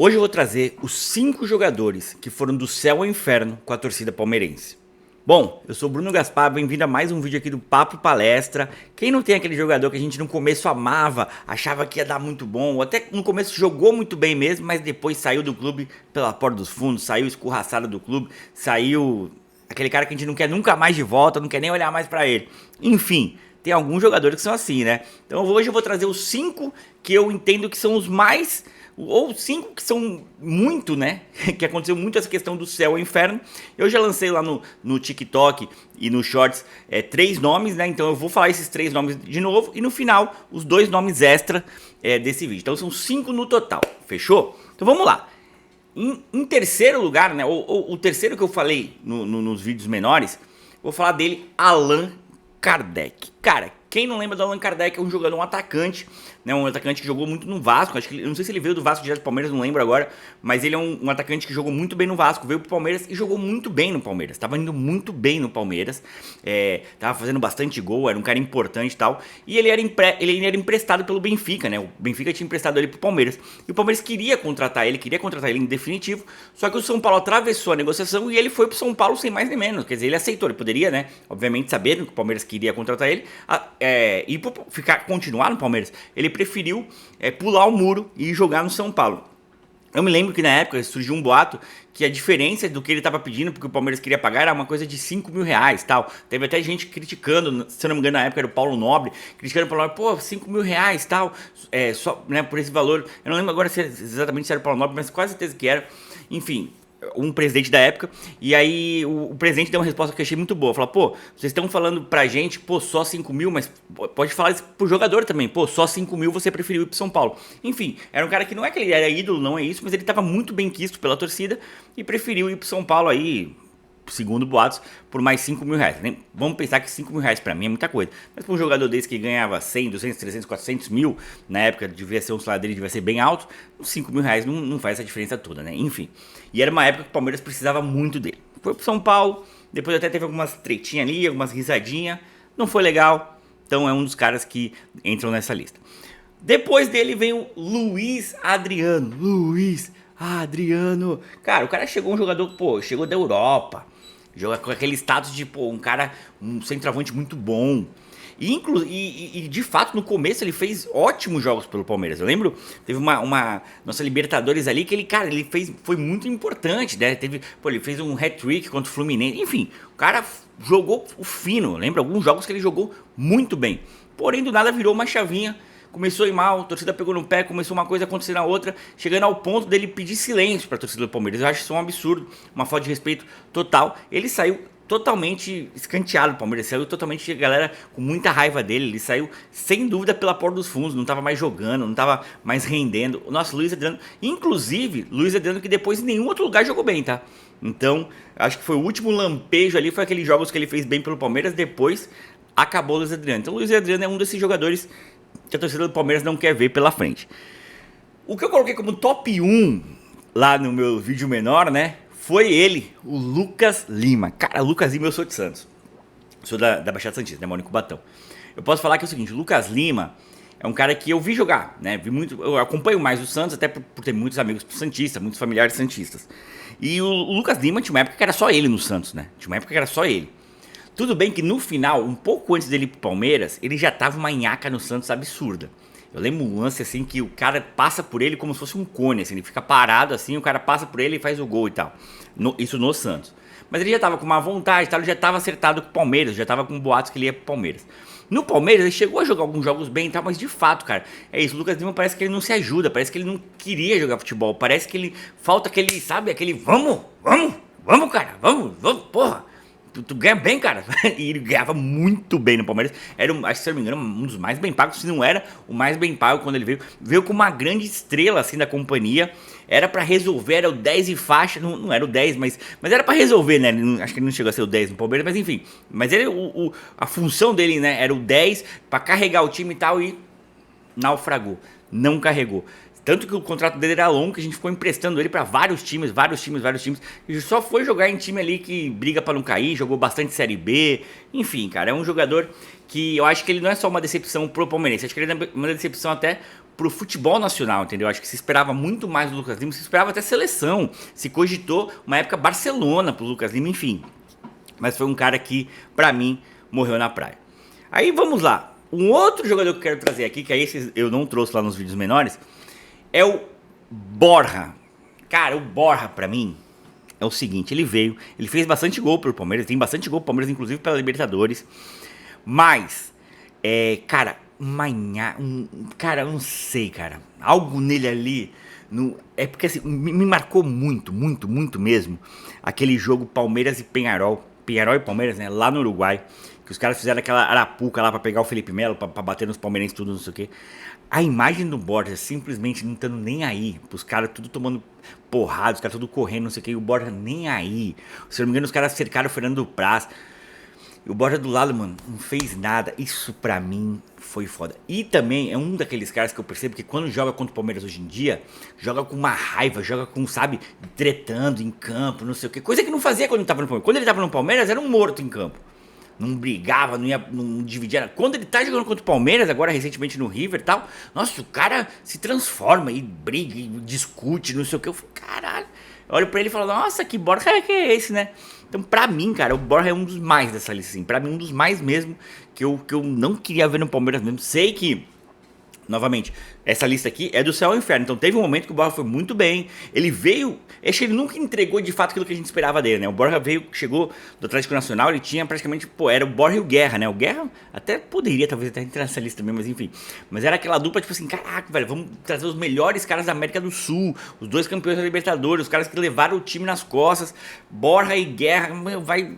Hoje eu vou trazer os 5 jogadores que foram do céu ao inferno com a torcida palmeirense. Bom, eu sou o Bruno Gaspar, bem-vindo a mais um vídeo aqui do Papo Palestra. Quem não tem aquele jogador que a gente no começo amava, achava que ia dar muito bom, ou até no começo jogou muito bem mesmo, mas depois saiu do clube pela porta dos fundos, saiu escorraçado do clube, saiu aquele cara que a gente não quer nunca mais de volta, não quer nem olhar mais pra ele. Enfim, tem alguns jogadores que são assim, né? Então hoje eu vou trazer os 5 que eu entendo que são os mais... ou 5 que são muito, né? Que aconteceu muito essa questão do céu ao inferno. Eu já lancei lá no TikTok e no Shorts 3 nomes, né? Então eu vou falar esses 3 nomes de novo. E no final, os 2 nomes extra desse vídeo. Então são 5 no total, fechou? Então vamos lá. Em terceiro lugar, né? O terceiro que eu falei nos vídeos menores, vou falar dele, Allan Kardec. Cara, quem não lembra do Allan Kardec é um jogador, um atacante, né? Um atacante que jogou muito no Vasco. Acho que, eu não sei se ele veio do Vasco direto do Palmeiras, não lembro agora. Mas ele é um atacante que jogou muito bem no Vasco, veio pro Palmeiras e jogou muito bem no Palmeiras. Tava indo muito bem no Palmeiras, tava fazendo bastante gol, era um cara importante e tal. E ele era emprestado pelo Benfica, né? O Benfica tinha emprestado ele pro Palmeiras. E o Palmeiras queria contratar ele em definitivo. Só que o São Paulo atravessou a negociação e ele foi pro São Paulo sem mais nem menos. Quer dizer, ele aceitou, ele poderia, né? Obviamente, sabendo que o Palmeiras queria contratar ele, e continuar no Palmeiras, ele preferiu pular o muro e jogar no São Paulo. Eu me lembro que na época surgiu um boato que a diferença do que ele estava pedindo, porque o Palmeiras queria pagar, era uma coisa de 5 mil reais, tal. Teve até gente criticando, se eu não me engano na época era o Paulo Nobre, criticando o Paulo Nobre, pô, 5 mil reais, tal, só, né, por esse valor. Eu não lembro agora exatamente se era o Paulo Nobre, mas quase certeza que era. Enfim, um presidente da época, e aí o presidente deu uma resposta que eu achei muito boa, falou, pô, vocês estão falando pra gente, pô, só 5 mil, mas pode falar isso pro jogador também, pô, só 5 mil você preferiu ir pro São Paulo. Enfim, era um cara que não é que ele era ídolo, não é isso, mas ele tava muito bem quisto pela torcida e preferiu ir pro São Paulo aí, segundo boatos, por mais 5 mil reais. Vamos pensar que 5 mil reais pra mim é muita coisa. Mas pra um jogador desse que ganhava 100, 200, 300, 400 mil, na época devia ser um salário dele, devia ser bem alto, 5 mil reais não faz essa diferença toda, né? Enfim. E era uma época que o Palmeiras precisava muito dele. Foi pro São Paulo, depois até teve algumas tretinhas ali, algumas risadinhas. Não foi legal, então é um dos caras que entram nessa lista. Depois dele vem o Luiz Adriano. Luiz Adriano. Cara, o cara chegou um jogador, pô, chegou da Europa. Joga com aquele status de, pô, um centroavante muito bom. E de fato, no começo ele fez ótimos jogos pelo Palmeiras. Eu lembro, teve uma nossa Libertadores ali que foi muito importante, né? Ele fez um hat-trick contra o Fluminense. Enfim, o cara jogou o fino. Lembra alguns jogos que ele jogou muito bem. Porém, do nada virou uma chavinha. Começou a ir mal, a torcida pegou no pé, começou uma coisa a acontecer na outra, chegando ao ponto dele pedir silêncio para a torcida do Palmeiras. Eu acho isso um absurdo, uma falta de respeito total. Ele saiu totalmente escanteado do Palmeiras, saiu totalmente, a galera com muita raiva dele, ele saiu sem dúvida pela porta dos fundos, não estava mais jogando, não estava mais rendendo. O nosso Luiz Adriano, inclusive, Luiz Adriano que depois em nenhum outro lugar jogou bem, tá? Então, acho que foi o último lampejo ali, foi aqueles jogos que ele fez bem pelo Palmeiras, depois acabou o Luiz Adriano. Então o Luiz Adriano é um desses jogadores que a torcida do Palmeiras não quer ver pela frente. O que eu coloquei como top 1 lá no meu vídeo menor, né, foi ele, o Lucas Lima. Cara, Lucas Lima, eu sou de Santos. Sou da Baixada Santista, né, moro em Cubatão. Eu posso falar que é o seguinte, o Lucas Lima é um cara que eu vi jogar, né, eu acompanho mais o Santos, até por ter muitos amigos santistas, muitos familiares santistas. E o Lucas Lima tinha uma época que era só ele no Santos, né, tinha uma época que era só ele. Tudo bem que no final, um pouco antes dele ir pro Palmeiras, ele já tava uma nhaca no Santos absurda. Eu lembro um lance assim que o cara passa por ele como se fosse um cone, assim, ele fica parado assim, o cara passa por ele e faz o gol e tal. Isso no Santos. Mas ele já tava com uma vontade, tal, ele já tava acertado com o Palmeiras, já tava com boatos que ele ia pro Palmeiras. No Palmeiras ele chegou a jogar alguns jogos bem e tal, mas de fato, cara, é isso, o Lucas Lima parece que ele não se ajuda, parece que ele não queria jogar futebol, parece que ele falta aquele, sabe, aquele vamos, cara, vamos, porra. Tu ganha bem, cara. E ele ganhava muito bem no Palmeiras. Era, acho que se eu não me engano, um dos mais bem pagos. Se não era o mais bem pago quando ele veio. Veio com uma grande estrela, assim, da companhia. Era pra resolver, era o 10 e faixa. Não era o 10, mas era pra resolver, né? Acho que ele não chegou a ser o 10 no Palmeiras, mas enfim. Mas ele, a função dele, né? Era o 10 pra carregar o time e tal. E naufragou. Não carregou. Tanto que o contrato dele era longo, que a gente ficou emprestando ele para vários times. Ele só foi jogar em time ali que briga para não cair, jogou bastante Série B. Enfim, cara, é um jogador que eu acho que ele não é só uma decepção pro palmeirense. Acho que ele é uma decepção até pro futebol nacional, entendeu? Acho que se esperava muito mais do Lucas Lima, se esperava até seleção, se cogitou uma época Barcelona pro Lucas Lima, enfim. Mas foi um cara que, pra mim, morreu na praia. Aí vamos lá, um outro jogador que eu quero trazer aqui, que aí eu não trouxe lá nos vídeos menores, é o Borja. Cara, o Borja pra mim é o seguinte, ele fez bastante gol pro Palmeiras, tem bastante gol pro Palmeiras, inclusive pela Libertadores, mas, cara, cara, eu não sei, cara, algo nele ali, é porque assim, me marcou muito, muito, muito mesmo, aquele jogo Palmeiras e Peñarol e Palmeiras, né, lá no Uruguai, que os caras fizeram aquela arapuca lá pra pegar o Felipe Melo, pra bater nos palmeirenses, tudo, não sei o que. A imagem do Borja simplesmente não estando nem aí, os caras tudo tomando porrada, os caras tudo correndo, não sei o que, e o Borja nem aí. Se eu não me engano, os caras cercaram o Fernando Praz. E o Borja do lado, mano, não fez nada. Isso pra mim foi foda. E também é um daqueles caras que eu percebo que quando joga contra o Palmeiras hoje em dia, joga com uma raiva, joga com, sabe, tretando em campo, não sei o que. Coisa que não fazia quando ele tava no Palmeiras. Quando ele tava no Palmeiras, era um morto em campo. Não brigava, não dividia. Quando ele tá jogando contra o Palmeiras, agora recentemente no River e tal, nossa, o cara se transforma e briga e discute, não sei o que. Eu falo, caralho. Eu olho pra ele e falo, nossa, que Borja que é esse, né? Então, pra mim, cara, o Borja é um dos mais dessa lista, assim. Pra mim, um dos mais mesmo, que eu não queria ver no Palmeiras mesmo. Sei que, novamente, essa lista aqui é do céu ao inferno. Então teve um momento que o Borja foi muito bem. Ele veio, acho que ele nunca entregou de fato aquilo que a gente esperava dele, né? O Borja chegou do Atlético Nacional, ele tinha praticamente, pô, era o Borja e o Guerra, né? O Guerra até poderia, talvez até entrar nessa lista também, mas enfim. Mas era aquela dupla, tipo assim, caraca, velho, vamos trazer os melhores caras da América do Sul, os dois campeões da Libertadores, os caras que levaram o time nas costas, Borja e Guerra,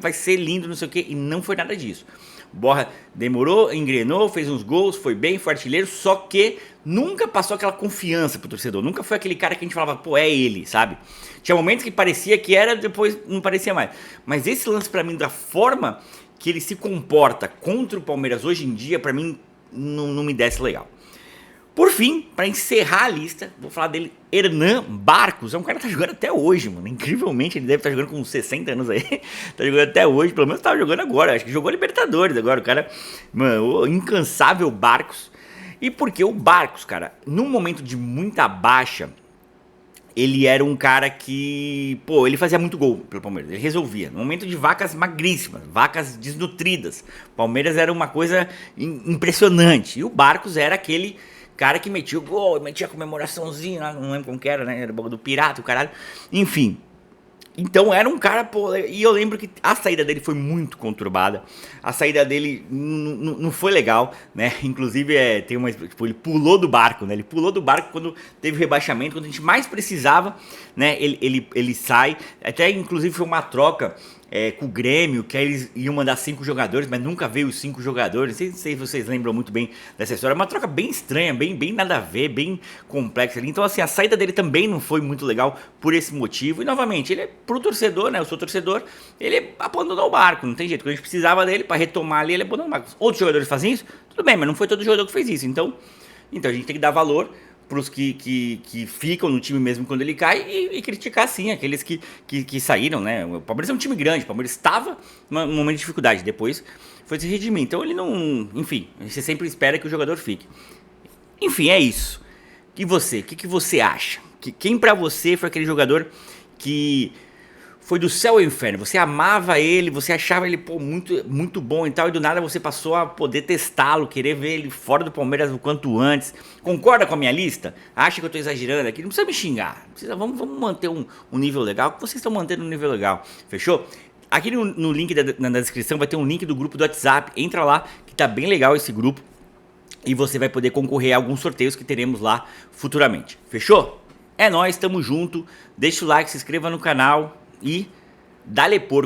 vai ser lindo, não sei o quê. E não foi nada disso. O Borja demorou, engrenou, fez uns gols, foi bem, foi artilheiro, só que nunca passou aquela confiança pro torcedor. Nunca foi aquele cara que a gente falava, pô, é ele, sabe? Tinha momentos que parecia que era, depois não parecia mais. Mas esse lance pra mim, da forma que ele se comporta contra o Palmeiras hoje em dia, pra mim, não me desce legal. Por fim, pra encerrar a lista, vou falar dele, Hernan Barcos. É um cara que tá jogando até hoje, mano. Incrivelmente, ele deve estar jogando com uns 60 anos aí. Tá jogando até hoje, pelo menos tava jogando agora. Acho que jogou Libertadores agora. O cara, mano, o incansável Barcos. E porque o Barcos, cara, num momento de muita baixa, ele era um cara que, pô, ele fazia muito gol pelo Palmeiras, ele resolvia. No momento de vacas magríssimas, vacas desnutridas, Palmeiras era uma coisa impressionante. E o Barcos era aquele cara que metia o gol, metia a comemoraçãozinha, não lembro como que era, né? Era o do pirata, o caralho. Enfim. Então era um cara, pô, e eu lembro que a saída dele foi muito conturbada. A saída dele não foi legal, né? Inclusive, tem uma, tipo, ele pulou do barco, né? Ele pulou do barco quando teve rebaixamento, quando a gente mais precisava, né? Ele sai. Até, inclusive, foi uma troca com o Grêmio, que aí eles iam mandar 5 jogadores, mas nunca veio os 5 jogadores. Não sei se vocês lembram muito bem dessa história. É uma troca bem estranha, bem nada a ver, bem complexa ali. Então, assim, a saída dele também não foi muito legal por esse motivo. E, novamente, ele é pro torcedor, né? Eu sou torcedor, ele abandonou o barco, não tem jeito. Quando a gente precisava dele pra retomar ali, ele abandonou o barco. Outros jogadores fazem isso? Tudo bem, mas não foi todo jogador que fez isso. Então a gente tem que dar valor pros que ficam no time mesmo quando ele cai e criticar sim aqueles que saíram, né? O Palmeiras é um time grande, o Palmeiras estava num momento de dificuldade, depois foi se redimir. Então ele não, enfim, você sempre espera que o jogador fique. Enfim, é isso. E você, o que você acha? Quem pra você foi aquele jogador que foi do céu ao inferno? Você amava ele, você achava ele, pô, muito bom e tal, e do nada você passou a poder testá-lo, querer ver ele fora do Palmeiras o quanto antes. Concorda com a minha lista? Acha que eu tô exagerando aqui? Não precisa me xingar. Vamos manter um nível legal, que vocês estão mantendo um nível legal. Fechou? Aqui no link na descrição vai ter um link do grupo do WhatsApp. Entra lá, que tá bem legal esse grupo. E você vai poder concorrer a alguns sorteios que teremos lá futuramente. Fechou? É nóis, tamo junto. Deixa o like, se inscreva no canal e dá-lhe porco.